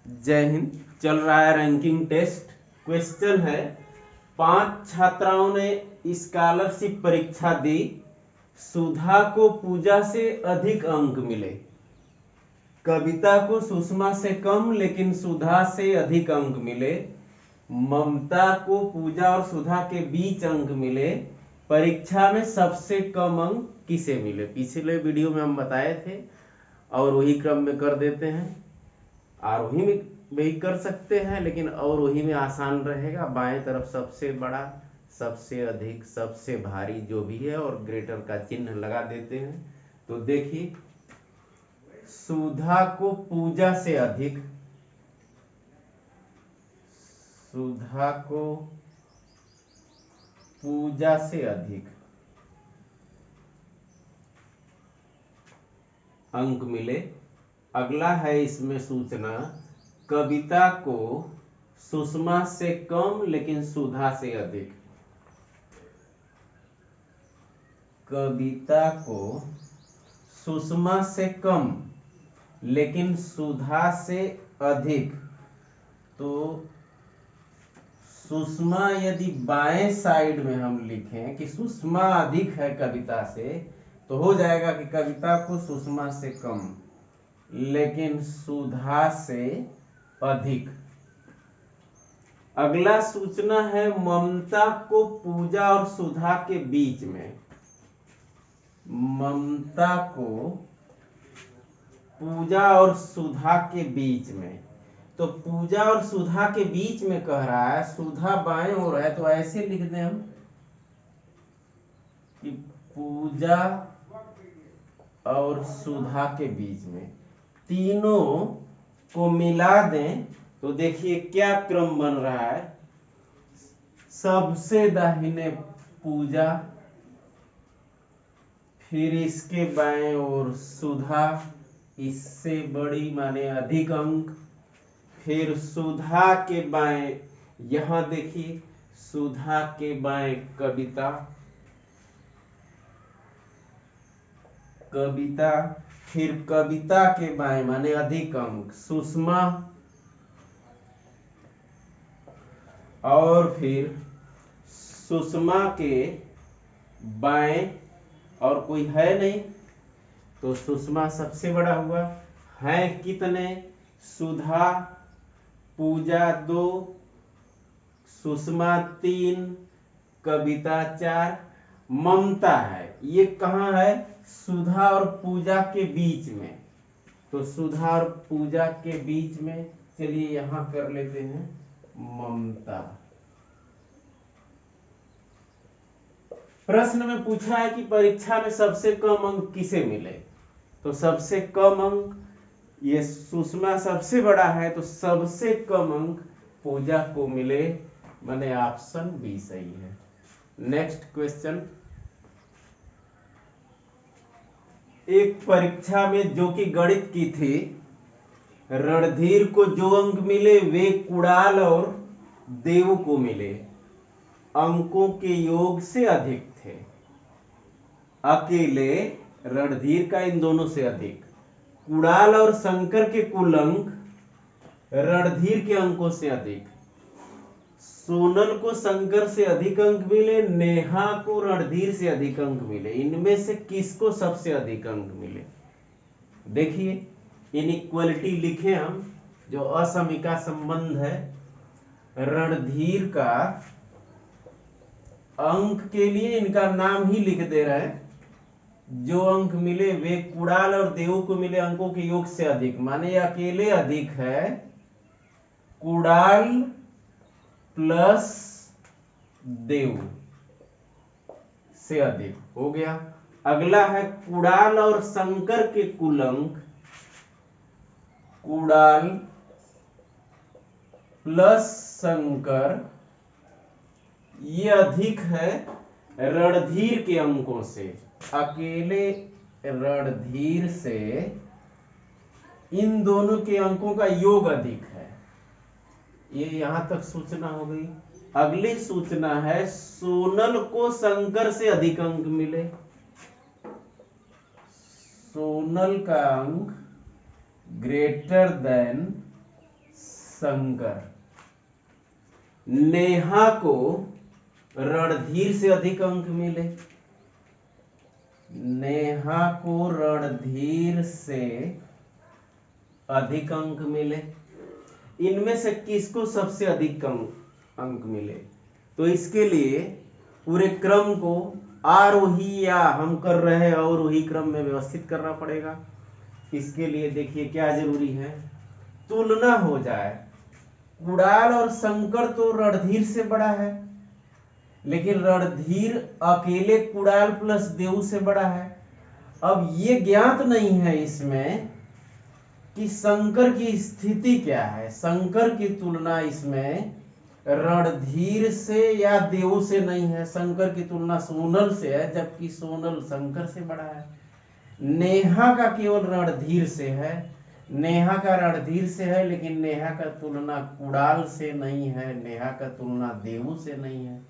जय हिंद। चल रहा है रैंकिंग टेस्ट। क्वेश्चन है, 5 छात्राओं ने स्कॉलरशिप परीक्षा दी, सुधा को पूजा से अधिक अंक मिले, कविता को सुषमा से कम लेकिन सुधा से अधिक अंक मिले, ममता को पूजा और सुधा के बीच अंक मिले, परीक्षा में सबसे कम अंक किसे मिले। पिछले वीडियो में हम बताए थे और वही क्रम में कर देते हैं। आरोही में भी कर सकते हैं, लेकिन अवरोही में आसान रहेगा। बाएं तरफ सबसे बड़ा, सबसे अधिक, सबसे भारी जो भी है और ग्रेटर का चिन्ह लगा देते हैं। तो देखिए, सुधा को पूजा से अधिक, सुधा को पूजा से अधिक अंक मिले। अगला है इसमें सूचना, कविता को सुषमा से कम लेकिन सुधा से अधिक, कविता को सुषमा से कम लेकिन सुधा से अधिक। तो सुषमा यदि बाएं साइड में हम लिखें कि सुषमा अधिक है कविता से, तो हो जाएगा कि कविता को सुषमा से कम लेकिन सुधा से अधिक। अगला सूचना है, ममता को पूजा और सुधा के बीच में, ममता को पूजा और सुधा के बीच में। तो पूजा और सुधा के बीच में कह रहा है, सुधा बाएं ओर है, तो ऐसे लिख दें हम कि पूजा और सुधा के बीच में, तीनों को मिला दें तो देखिए क्या क्रम बन रहा है। सबसे दाहिने पूजा, फिर इसके बाएं ओर सुधा, इससे बड़ी माने अधिक अंक, फिर सुधा के बाएं, यहां देखिए सुधा के बाएं कविता, कविता, फिर कविता के बाएं माने अधिक अंक सुषमा, और फिर सुषमा के बाएं और कोई है नहीं, तो सुषमा सबसे बड़ा हुआ। है कितने? सुधा पूजा 2, सुषमा 3, कविता 4, ममता है, ये कहाँ है? सुधा और पूजा के बीच में। तो सुधा और पूजा के बीच में, चलिए यहां कर लेते हैं ममता। प्रश्न में पूछा है कि परीक्षा में सबसे कम अंक किसे मिले, तो सबसे कम अंक, ये सुषमा सबसे बड़ा है तो सबसे कम अंक पूजा को मिले, माने ऑप्शन बी सही है। नेक्स्ट क्वेश्चन, एक परीक्षा में जो कि गणित की थी, रणधीर को जो अंक मिले वे कुणाल और देव को मिले, अंकों के योग से अधिक थे। अकेले रणधीर का इन दोनों से अधिक, कुणाल और शंकर के कुल अंक रणधीर के अंकों से अधिक, सोनल को शंकर से अधिक अंक मिले, नेहा को रणधीर से अधिक अंक मिले, इनमें से किसको सबसे अधिक अंक मिले? देखिए, इनइक्वालिटी लिखे हम, जो असमिका संबंध है, रणधीर का अंक के लिए इनका नाम ही लिख दे रहे हैं, जो अंक मिले वे कुणाल और देव को मिले अंकों के योग से अधिक, माने अकेले अधिक है, कुणाल प्लस देव से अधिक हो गया। अगला है कुणाल और शंकर के कुल अंक, कुणाल प्लस शंकर, ये अधिक है रणधीर के अंकों से, अकेले रणधीर से इन दोनों के अंकों का योग अधिक है। ये यहां तक सूचना हो गई। अगली सूचना है, सोनल को शंकर से अधिक अंक मिले, सोनल का अंक ग्रेटर देन शंकर। नेहा को रणधीर से अधिक अंक मिले, नेहा को रणधीर से अधिक अंक मिले, इनमें से किसको सबसे अधिक अंक मिले? तो इसके लिए पूरे क्रम को आरोही या हम कर रहे हैं अवरोही क्रम में व्यवस्थित करना पड़ेगा। इसके लिए देखिए क्या जरूरी है, तुलना हो जाए। कुणाल और शंकर तो रणधीर से बड़ा है, लेकिन रणधीर अकेले कुणाल प्लस देव से बड़ा है। अब ये ज्ञात नहीं है इसमें कि शंकर की स्थिति क्या है। शंकर की तुलना इसमें रणधीर से या देव से नहीं है, शंकर की तुलना सोनल से है, जबकि सोनल शंकर से बड़ा है। नेहा का केवल रणधीर से है, नेहा का रणधीर से है, लेकिन नेहा का तुलना कुणाल से नहीं है, नेहा का तुलना देव से नहीं है।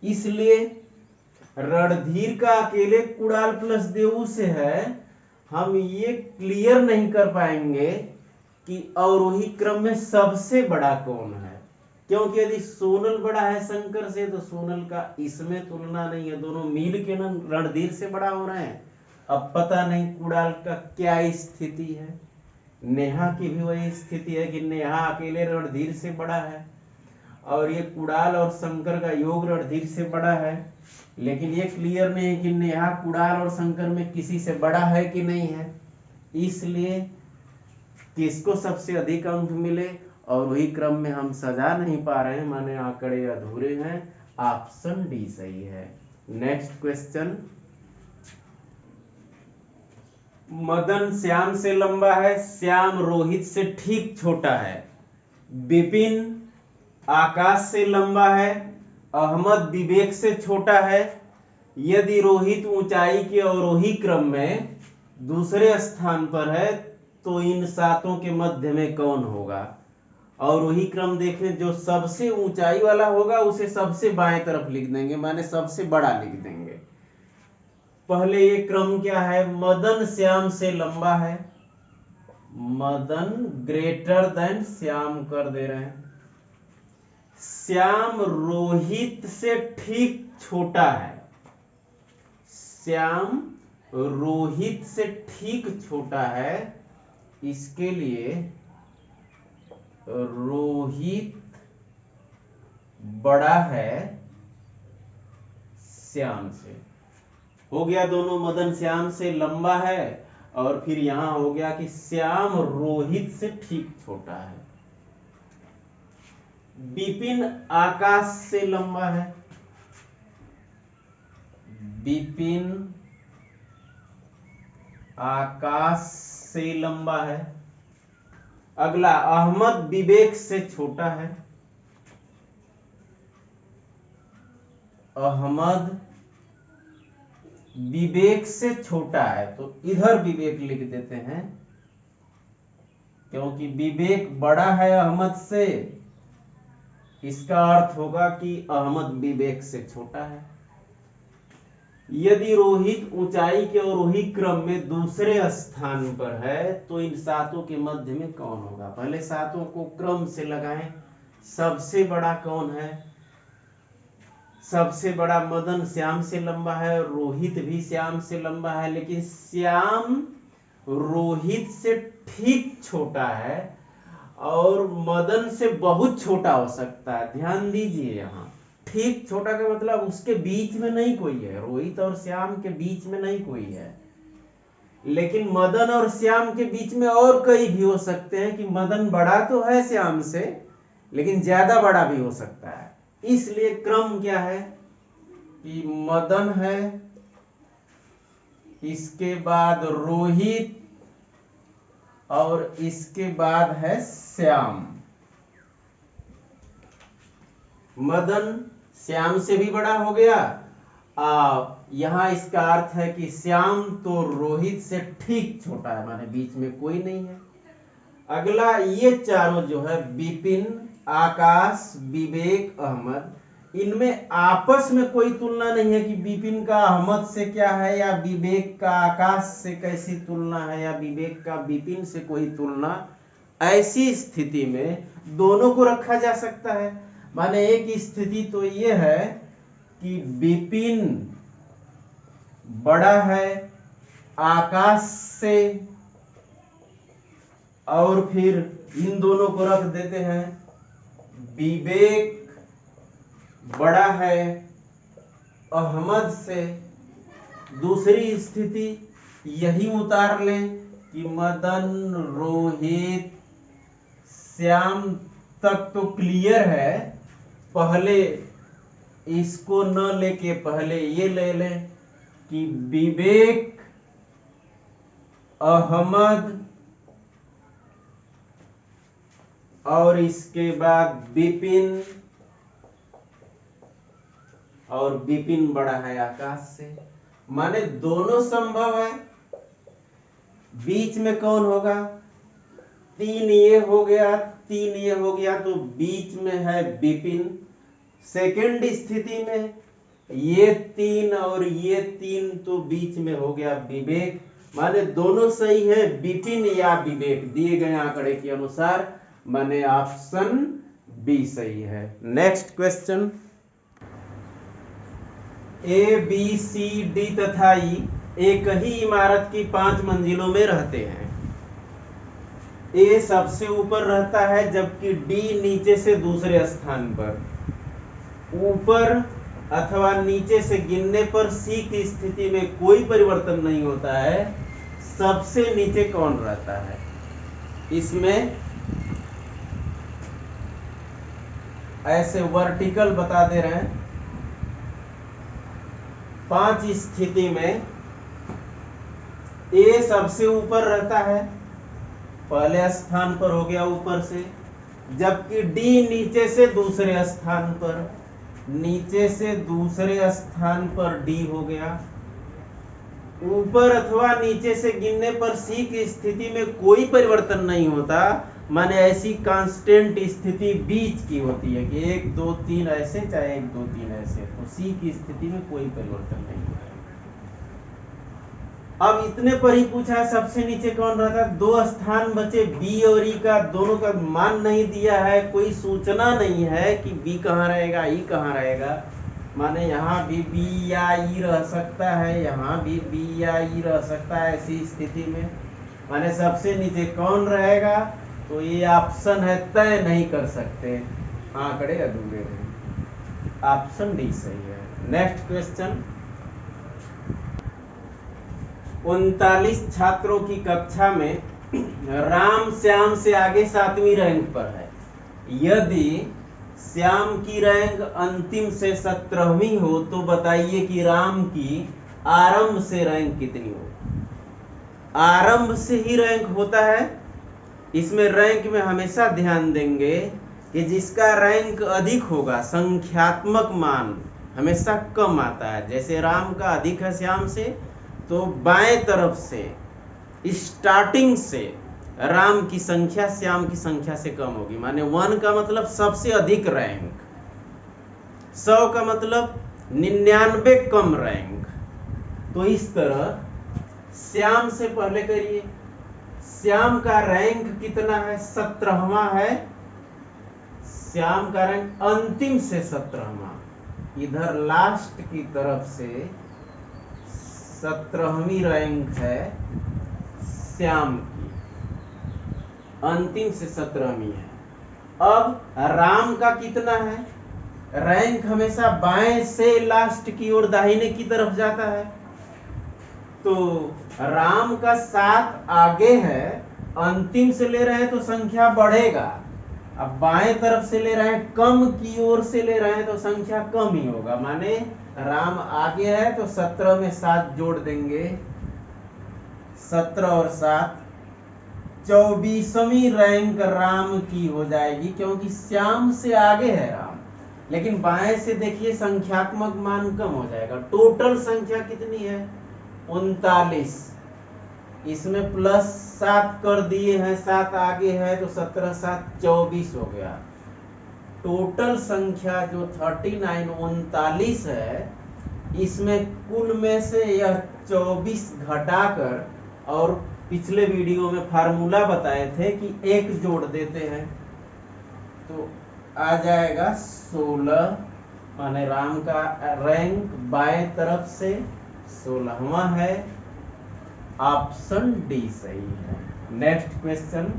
इसलिए रणधीर का अकेले कुणाल प्लस देव से है। हम ये क्लियर नहीं कर पाएंगे कि अवरोही क्रम में सबसे बड़ा कौन है, क्योंकि यदि सोनल बड़ा है शंकर से तो सोनल का इसमें तुलना नहीं है, दोनों मिल के ना रणधीर से बड़ा हो रहे हैं। अब पता नहीं कुणाल का क्या स्थिति है, नेहा की भी वही स्थिति है कि नेहा अकेले रणधीर से बड़ा है, और ये कुणाल और शंकर का योग रणधीर से बड़ा है, लेकिन ये क्लियर नहीं है कि नेहा कुणाल और शंकर में किसी से बड़ा है कि नहीं है। इसलिए किसको सबसे अधिक अंक मिले और वही क्रम में हम सजा नहीं पा रहे हैं, माने आंकड़े अधूरे हैं। ऑप्शन डी सही है। नेक्स्ट क्वेश्चन, मदन श्याम से लंबा है, श्याम रोहित से ठीक छोटा है, विपिन आकाश से लंबा है, अहमद विवेक से छोटा है। यदि रोहित ऊंचाई के अवरोही क्रम में दूसरे स्थान पर है तो इन सातों के मध्य में कौन होगा? अवरोही क्रम देखें, जो सबसे ऊंचाई वाला होगा उसे सबसे बाएं तरफ लिख देंगे, माने सबसे बड़ा लिख देंगे। पहले ये क्रम क्या है, मदन श्याम से लंबा है, मदन ग्रेटर देन श्याम कर दे रहे हैं। श्याम रोहित से ठीक छोटा है, श्याम रोहित से ठीक छोटा है, इसके लिए रोहित बड़ा है श्याम से। हो गया दोनों, मदन श्याम से लंबा है और फिर यहां हो गया कि श्याम रोहित से ठीक छोटा है। विपिन आकाश से लंबा है, विपिन आकाश से लंबा है। अगला अहमद विवेक से छोटा है, अहमद विवेक से छोटा है, तो इधर विवेक लिख देते हैं, क्योंकि विवेक बड़ा है अहमद से, इसका अर्थ होगा कि अहमद विवेक से छोटा है। यदि रोहित ऊंचाई के अवरोही क्रम में दूसरे स्थान पर है तो इन सातों के मध्य में कौन होगा? पहले सातों को क्रम से लगाएं। सबसे बड़ा कौन है? सबसे बड़ा मदन श्याम से लंबा है, रोहित भी श्याम से लंबा है, लेकिन श्याम रोहित से ठीक छोटा है और मदन से बहुत छोटा हो सकता है। ध्यान दीजिए, यहाँ ठीक छोटा का मतलब उसके बीच में नहीं कोई है, रोहित और श्याम के बीच में नहीं कोई है, लेकिन मदन और श्याम के बीच में और कई भी हो सकते हैं कि मदन बड़ा तो है श्याम से लेकिन ज्यादा बड़ा भी हो सकता है। इसलिए क्रम क्या है कि मदन है, इसके बाद रोहित और इसके बाद है श्याम। मदन श्याम से भी बड़ा हो गया। यहां इसका अर्थ है कि श्याम तो रोहित से ठीक छोटा है, माने बीच में कोई नहीं है। अगला ये चारों जो है विपिन, आकाश, विवेक, अहमद, इनमें आपस में कोई तुलना नहीं है कि विपिन का अहमद से क्या है या विवेक का आकाश से कैसी तुलना है या विवेक का विपिन से कोई तुलना ऐसी स्थिति में दोनों को रखा जा सकता है। माने एक स्थिति तो ये है कि विपिन बड़ा है आकाश से, और फिर इन दोनों को रख देते हैं विवेक बड़ा है अहमद से। दूसरी स्थिति यही उतार लें कि मदन रोहित श्याम तक तो क्लियर है, पहले इसको न लेके पहले ये ले लें कि विवेक अहमद और इसके बाद विपिन, और विपिन बड़ा है आकाश से। माने दोनों संभव है। बीच में कौन होगा? 3 ये हो गया 3 ये हो गया, तो बीच में है विपिन। सेकंड स्थिति में ये 3 और ये 3, तो बीच में हो गया विवेक। माने दोनों सही है, विपिन या विवेक दिए गए आंकड़े के अनुसार। माने ऑप्शन बी सही है। Next question, A B C D तथा ई एक ही इमारत की 5 मंजिलों में रहते हैं। ए सबसे ऊपर रहता है जबकि डी नीचे से दूसरे स्थान पर। ऊपर अथवा नीचे से गिनने पर सी की स्थिति में कोई परिवर्तन नहीं होता है। सबसे नीचे कौन रहता है? इसमें ऐसे वर्टिकल बता दे रहे हैं। 5 स्थिति में ए सबसे ऊपर रहता है, पहले स्थान पर हो गया ऊपर से, जबकि डी नीचे से दूसरे स्थान पर, नीचे से दूसरे स्थान पर डी हो गया। ऊपर अथवा नीचे से गिनने पर सी की स्थिति में कोई परिवर्तन नहीं होता। माने ऐसी कांस्टेंट स्थिति बीच की होती है कि 1 2 3 ऐसे, चाहे 1 2 3 ऐसे, तो सी की स्थिति में कोई परिवर्तन नहीं होता। अब इतने पर ही पूछा है सबसे नीचे कौन रहता है। 2 स्थान बचे बी और ई का, दोनों का मान नहीं दिया है, कोई सूचना नहीं है कि बी कहाँ रहेगा ई कहाँ रहेगा। माने यहाँ भी बी या ई रह सकता है, यहाँ भी बी या ई रह सकता है ऐसी स्थिति में। माने सबसे नीचे कौन रहेगा, तो ये ऑप्शन है तय नहीं कर सकते, आंकड़े अधूरे हैं। ऑप्शन डी सही है। नेक्स्ट क्वेश्चन, 39 छात्रों की कक्षा में राम श्याम से आगे 7वीं रैंक पर है। यदि श्याम की रैंक अंतिम से 17वीं हो तो बताइए कि राम की आरंभ से रैंक कितनी हो। आरंभ से ही रैंक होता है। इसमें रैंक में हमेशा ध्यान देंगे कि जिसका रैंक अधिक होगा, संख्यात्मक मान हमेशा कम आता है। जैसे राम का अधिक है श्याम से, तो बाएं तरफ से स्टार्टिंग से राम की संख्या श्याम की संख्या से कम होगी। माने 1 का मतलब सबसे अधिक रैंक, 100 का मतलब 99 कम रैंक। तो इस तरह श्याम से पहले करिए। श्याम का रैंक कितना है? 17वां है। श्याम का रैंक अंतिम से 17वां, इधर लास्ट की तरफ से 17वीं रैंक है श्याम की, अंतिम से 17वीं है। अब राम का कितना है? रैंक हमेशा बाएं से लास्ट की ओर दाहिने की तरफ जाता है, तो राम का 7 आगे है, अंतिम से ले रहे हैं तो संख्या बढ़ेगा। अब बाएं तरफ से ले रहे हैं, कम की ओर से ले रहे हैं तो संख्या कम ही होगा। माने राम आगे है तो 17 में 7 जोड़ देंगे, 17 और 7 24वीं रैंक राम की हो जाएगी, क्योंकि श्याम से आगे है राम। लेकिन बाएं से देखिए संख्यात्मक मान कम हो जाएगा। टोटल संख्या कितनी है? 39। इसमें प्लस 7 कर दिए हैं, 7 आगे है तो 17 7 24 हो गया। टोटल संख्या जो 39 है, इसमें कुल में से यह 24 घटाकर और पिछले वीडियो में फार्मूला बताए थे कि 1 जोड़ देते हैं तो आ जाएगा 16, माने राम का रैंक बाएं तरफ से 16वां है। ऑप्शन डी सही है। नेक्स्ट क्वेश्चन,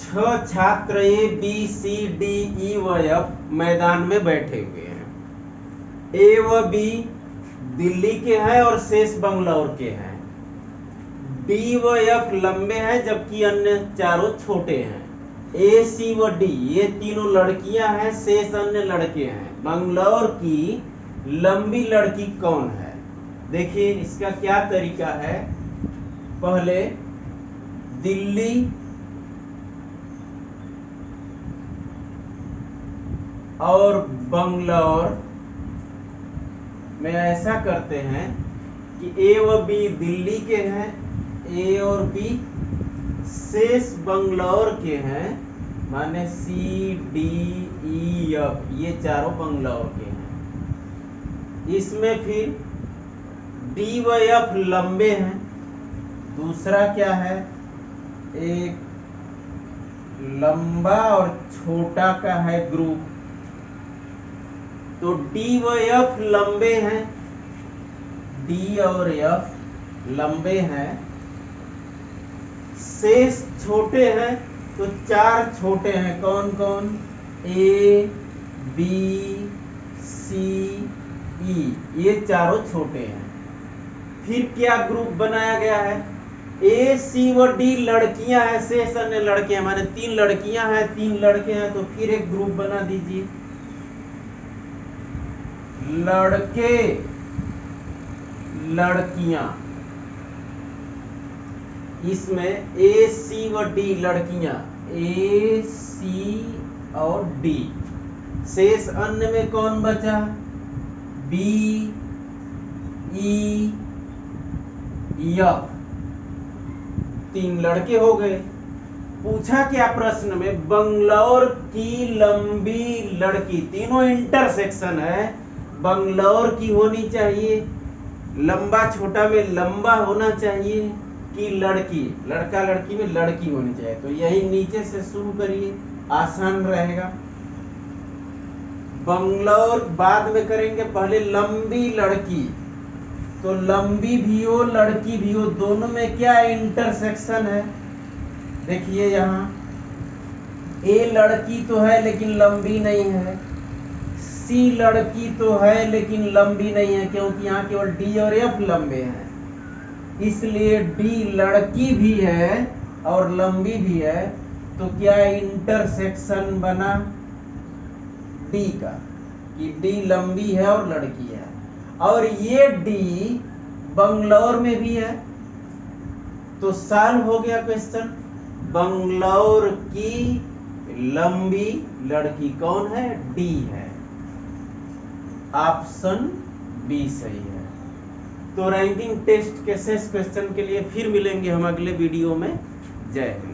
6 छात्र ए बी सी डी ई व एफ मैदान में बैठे हुए हैं। ए व बी दिल्ली के हैं और शेष बंगलौर के हैं। डी व एफ लंबे हैं जबकि अन्य चारों छोटे हैं। ए सी व डी ये तीनों लड़कियां हैं, शेष अन्य लड़के हैं। बंगलौर की लंबी लड़की कौन है? देखिए इसका क्या तरीका है। पहले दिल्ली और बंगलौर में ऐसा करते हैं कि ए व बी दिल्ली के हैं, ए और बी शेष बंगलौर के हैं, माने सी डी ई एफ ये चारों बंगलौर के हैं। इसमें फिर डी व एफ लंबे हैं। दूसरा क्या है, एक लंबा और छोटा का है ग्रुप, तो डी व एफ लंबे हैं, डी और एफ लंबे हैं, शेष छोटे हैं, तो 4 छोटे हैं। कौन कौन? ए बी सी ई ये चारों छोटे हैं। फिर क्या ग्रुप बनाया गया है? ए सी व डी लड़कियां हैं, शेष अन्य लड़के हैं, माने 3 लड़कियां हैं 3 लड़के हैं, तो फिर एक ग्रुप बना दीजिए। लड़के लड़कियां, इसमें ए सी व डी लड़कियां, ए सी और डी। शेष अन्य में कौन बचा? बी ई एफ 3 लड़के हो गए। पूछा क्या प्रश्न में? बंगलौर की लंबी लड़की, तीनों इंटरसेक्शन है, बंगलौर की होनी चाहिए, लंबा छोटा में लंबा होना चाहिए कि लड़की, लड़का लड़की में लड़की होनी चाहिए। तो यही नीचे से शुरू करिए, आसान रहेगा। बंगलौर बाद में करेंगे, पहले लंबी लड़की, तो लंबी भी हो लड़की भी हो, दोनों में क्या इंटरसेक्शन है? देखिए यहाँ ए लड़की तो है लेकिन लंबी नहीं है, सी लड़की तो है लेकिन लंबी नहीं है, क्योंकि यहाँ केवल डी और एफ लंबे हैं। इसलिए डी लड़की भी है और लंबी भी है, तो क्या इंटरसेक्शन बना डी का, कि डी लंबी है और लड़की है। और ये डी बंगलौर में भी है, तो सॉल्व हो गया क्वेश्चन। बंगलौर की लंबी लड़की कौन है? डी है। ऑप्शन बी सही है। तो रैंकिंग टेस्ट के शेष क्वेश्चन के लिए फिर मिलेंगे हम अगले वीडियो में। जय हिंद।